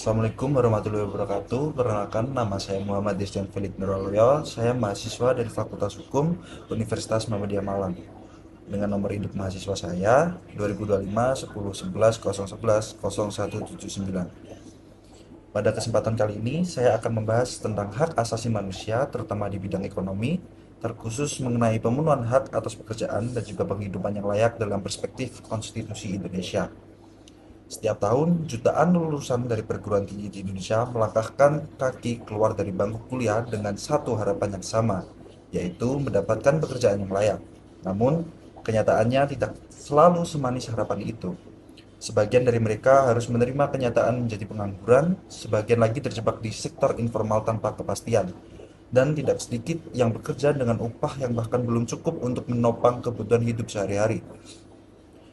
Assalamualaikum warahmatullahi wabarakatuh. Perkenalkan, nama saya Muhammad Desdian Felix Nuraloyo. Saya mahasiswa dari Fakultas Hukum Universitas Muhammadiyah Malang. Dengan nomor induk mahasiswa saya 2025 10 11 011 0179. Pada kesempatan kali ini, saya akan membahas tentang hak asasi manusia, terutama di bidang ekonomi, terkhusus mengenai pemenuhan hak atas pekerjaan dan juga penghidupan yang layak dalam perspektif konstitusi Indonesia. Setiap tahun, jutaan lulusan dari perguruan tinggi di Indonesia melangkahkan kaki keluar dari bangku kuliah dengan satu harapan yang sama, yaitu mendapatkan pekerjaan yang layak. Namun, kenyataannya tidak selalu semanis harapan itu. Sebagian dari mereka harus menerima kenyataan menjadi pengangguran, sebagian lagi terjebak di sektor informal tanpa kepastian, dan tidak sedikit yang bekerja dengan upah yang bahkan belum cukup untuk menopang kebutuhan hidup sehari-hari.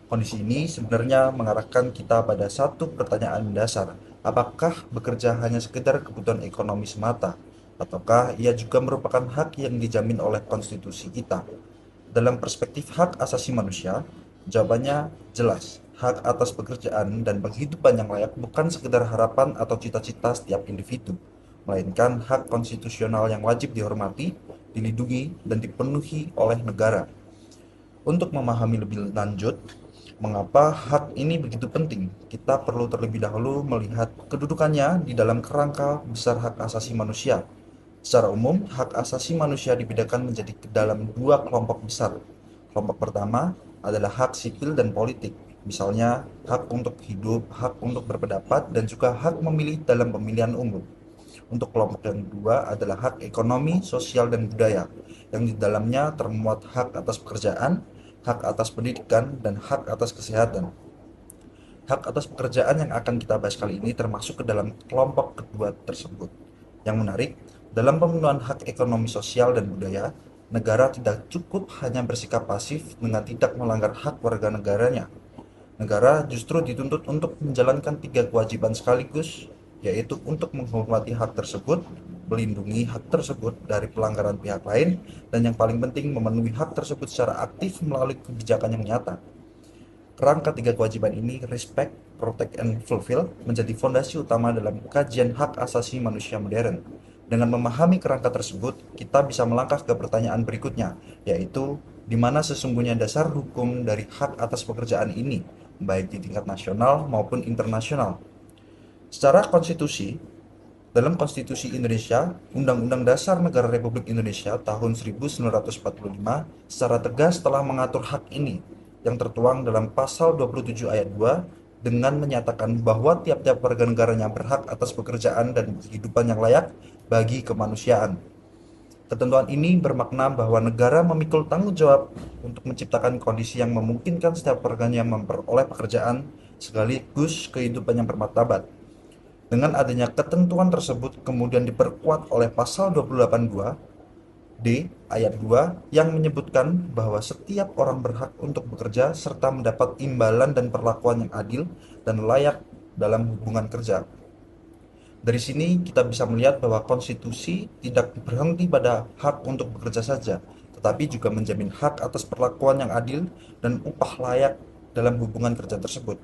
Kondisi ini sebenarnya mengarahkan kita pada satu pertanyaan mendasar. Apakah bekerja hanya sekedar kebutuhan ekonomi semata? Ataukah ia juga merupakan hak yang dijamin oleh konstitusi kita? Dalam perspektif hak asasi manusia, jawabannya jelas. Hak atas pekerjaan dan penghidupan yang layak bukan sekedar harapan atau cita-cita setiap individu, melainkan hak konstitusional yang wajib dihormati, dilindungi, dan dipenuhi oleh negara. Untuk memahami lebih lanjut mengapa hak ini begitu penting, kita perlu terlebih dahulu melihat kedudukannya di dalam kerangka besar hak asasi manusia. Secara umum, hak asasi manusia dibedakan menjadi ke dalam dua kelompok besar. Kelompok pertama adalah hak sipil dan politik, misalnya hak untuk hidup, hak untuk berpendapat, dan juga hak memilih dalam pemilihan umum. Untuk kelompok yang kedua adalah hak ekonomi, sosial, dan budaya, yang di dalamnya termuat hak atas pekerjaan, hak atas pendidikan, dan hak atas kesehatan. Hak atas pekerjaan yang akan kita bahas kali ini termasuk ke dalam kelompok kedua tersebut. Yang menarik, dalam pemenuhan hak ekonomi, sosial, dan budaya, negara tidak cukup hanya bersikap pasif dengan tidak melanggar hak warga negaranya. Negara justru dituntut untuk menjalankan tiga kewajiban sekaligus, yaitu untuk menghormati hak tersebut, melindungi hak tersebut dari pelanggaran pihak lain, dan yang paling penting memenuhi hak tersebut secara aktif melalui kebijakan yang nyata. Kerangka tiga kewajiban ini, respect, protect, and fulfill, menjadi fondasi utama dalam kajian hak asasi manusia modern. Dengan memahami kerangka tersebut, kita bisa melangkah ke pertanyaan berikutnya, yaitu di mana sesungguhnya dasar hukum dari hak atas pekerjaan ini, baik di tingkat nasional maupun internasional. Secara konstitusi, dalam Konstitusi Indonesia, Undang-Undang Dasar Negara Republik Indonesia tahun 1945 secara tegas telah mengatur hak ini yang tertuang dalam pasal 27 ayat 2 dengan menyatakan bahwa tiap-tiap warga negaranya berhak atas pekerjaan dan kehidupan yang layak bagi kemanusiaan. Ketentuan ini bermakna bahwa negara memikul tanggung jawab untuk menciptakan kondisi yang memungkinkan setiap warganya memperoleh pekerjaan sekaligus kehidupan yang bermartabat. Dengan adanya ketentuan tersebut kemudian diperkuat oleh pasal 282 D ayat 2 yang menyebutkan bahwa setiap orang berhak untuk bekerja serta mendapat imbalan dan perlakuan yang adil dan layak dalam hubungan kerja. Dari sini kita bisa melihat bahwa konstitusi tidak berhenti pada hak untuk bekerja saja, tetapi juga menjamin hak atas perlakuan yang adil dan upah layak dalam hubungan kerja tersebut.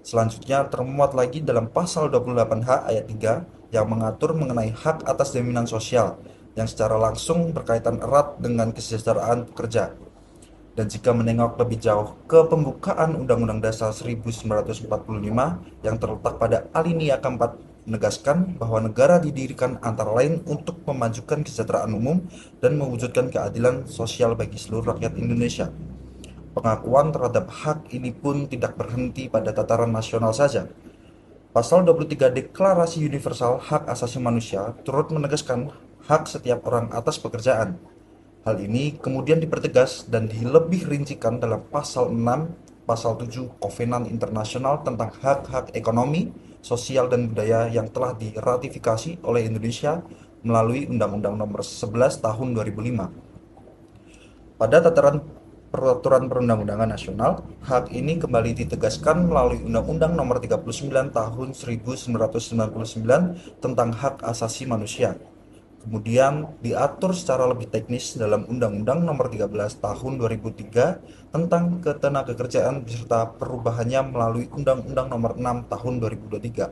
Selanjutnya termuat lagi dalam pasal 28H ayat 3 yang mengatur mengenai hak atas jaminan sosial yang secara langsung berkaitan erat dengan kesejahteraan pekerja. Dan jika menengok lebih jauh ke pembukaan Undang-Undang Dasar 1945 yang terletak pada alinea keempat menegaskan bahwa negara didirikan antara lain untuk memajukan kesejahteraan umum dan mewujudkan keadilan sosial bagi seluruh rakyat Indonesia. Pengakuan terhadap hak ini pun tidak berhenti pada tataran nasional saja. Pasal 23 Deklarasi Universal Hak Asasi Manusia turut menegaskan hak setiap orang atas pekerjaan. Hal ini kemudian dipertegas dan dilebih rincikan dalam pasal 6, pasal 7 Kovenan Internasional tentang hak-hak ekonomi, sosial, dan budaya yang telah diratifikasi oleh Indonesia melalui Undang-Undang Nomor 11 Tahun 2005. Pada tataran peraturan perundang-undangan nasional, hak ini kembali ditegaskan melalui Undang-Undang Nomor 39 Tahun 1999 tentang Hak Asasi Manusia. Kemudian diatur secara lebih teknis dalam Undang-Undang Nomor 13 Tahun 2003 tentang Ketenagakerjaan beserta perubahannya melalui Undang-Undang Nomor 6 Tahun 2023.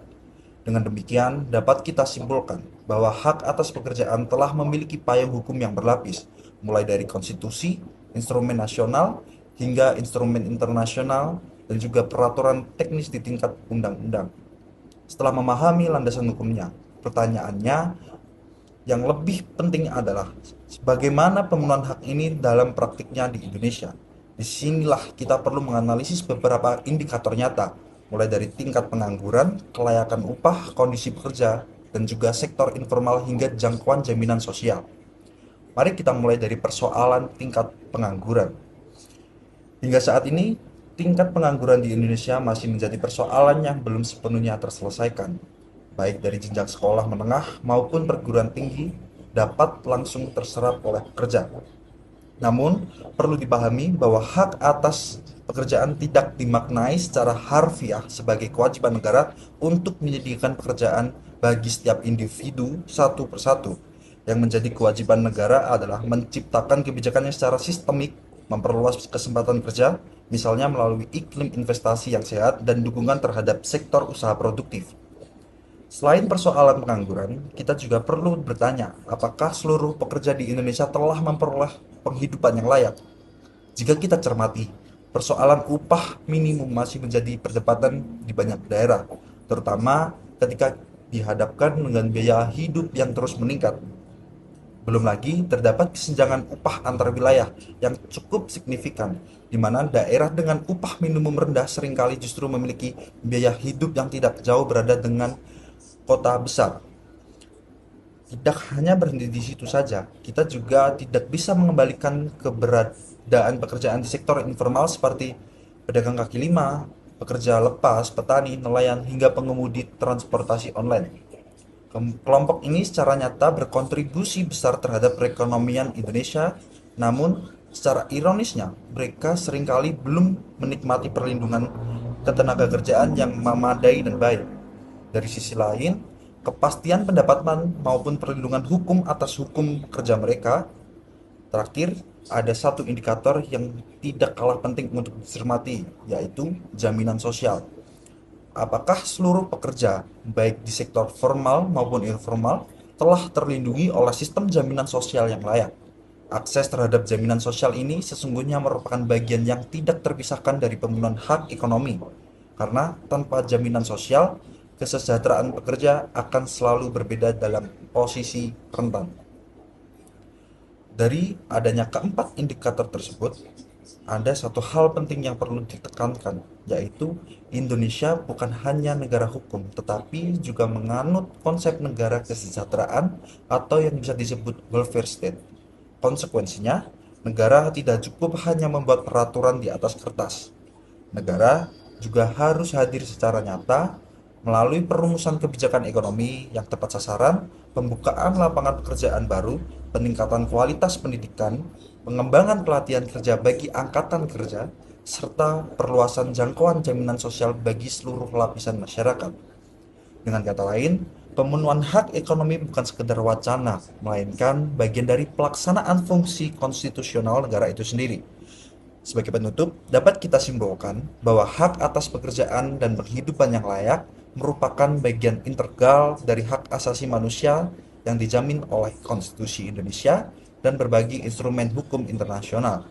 Dengan demikian, dapat kita simpulkan bahwa hak atas pekerjaan telah memiliki payung hukum yang berlapis, mulai dari konstitusi, instrumen nasional, hingga instrumen internasional, dan juga peraturan teknis di tingkat undang-undang. Setelah memahami landasan hukumnya, pertanyaannya yang lebih penting adalah bagaimana pemenuhan hak ini dalam praktiknya di Indonesia. Disinilah kita perlu menganalisis beberapa indikator nyata, mulai dari tingkat pengangguran, kelayakan upah, kondisi pekerja, dan juga sektor informal hingga jangkauan jaminan sosial. Mari kita mulai dari persoalan tingkat pengangguran. Hingga saat ini, tingkat pengangguran di Indonesia masih menjadi persoalan yang belum sepenuhnya terselesaikan. Baik dari jenjang sekolah menengah maupun perguruan tinggi dapat langsung terserap oleh pekerja. Namun, perlu dipahami bahwa hak atas pekerjaan tidak dimaknai secara harfiah sebagai kewajiban negara untuk menyediakan pekerjaan bagi setiap individu satu persatu. Yang menjadi kewajiban negara adalah menciptakan kebijakannya secara sistemik, memperluas kesempatan kerja, misalnya melalui iklim investasi yang sehat dan dukungan terhadap sektor usaha produktif. Selain persoalan pengangguran, kita juga perlu bertanya, apakah seluruh pekerja di Indonesia telah memperoleh penghidupan yang layak? Jika kita cermati, persoalan upah minimum masih menjadi perdebatan di banyak daerah, terutama ketika dihadapkan dengan biaya hidup yang terus meningkat. Belum lagi terdapat kesenjangan upah antar wilayah yang cukup signifikan, di mana daerah dengan upah minimum rendah seringkali justru memiliki biaya hidup yang tidak jauh berada dengan kota besar. Tidak hanya berhenti di situ saja, kita juga tidak bisa mengembalikan keberadaan pekerjaan di sektor informal seperti pedagang kaki lima, pekerja lepas, petani, nelayan, hingga pengemudi transportasi online. Kelompok ini secara nyata berkontribusi besar terhadap perekonomian Indonesia, namun secara ironisnya mereka seringkali belum menikmati perlindungan ketenagakerjaan yang memadai dan baik. Dari sisi lain, kepastian pendapatan maupun perlindungan hukum atas hukum kerja mereka. Terakhir, ada satu indikator yang tidak kalah penting untuk dicermati, yaitu jaminan sosial. Apakah seluruh pekerja, baik di sektor formal maupun informal, telah terlindungi oleh sistem jaminan sosial yang layak? Akses terhadap jaminan sosial ini sesungguhnya merupakan bagian yang tidak terpisahkan dari pemenuhan hak ekonomi, karena tanpa jaminan sosial, kesejahteraan pekerja akan selalu berbeda dalam posisi rentan. Dari adanya keempat indikator tersebut, ada satu hal penting yang perlu ditekankan, yaitu Indonesia bukan hanya negara hukum, tetapi juga menganut konsep negara kesejahteraan atau yang bisa disebut welfare state. Konsekuensinya, negara tidak cukup hanya membuat peraturan di atas kertas. Negara juga harus hadir secara nyata melalui perumusan kebijakan ekonomi yang tepat sasaran, pembukaan lapangan pekerjaan baru, peningkatan kualitas pendidikan, pengembangan pelatihan kerja bagi angkatan kerja, serta perluasan jangkauan jaminan sosial bagi seluruh lapisan masyarakat. Dengan kata lain, pemenuhan hak ekonomi bukan sekedar wacana, melainkan bagian dari pelaksanaan fungsi konstitusional negara itu sendiri. Sebagai penutup, dapat kita simpulkan bahwa hak atas pekerjaan dan penghidupan yang layak merupakan bagian integral dari hak asasi manusia yang dijamin oleh Konstitusi Indonesia dan berbagai instrumen hukum internasional.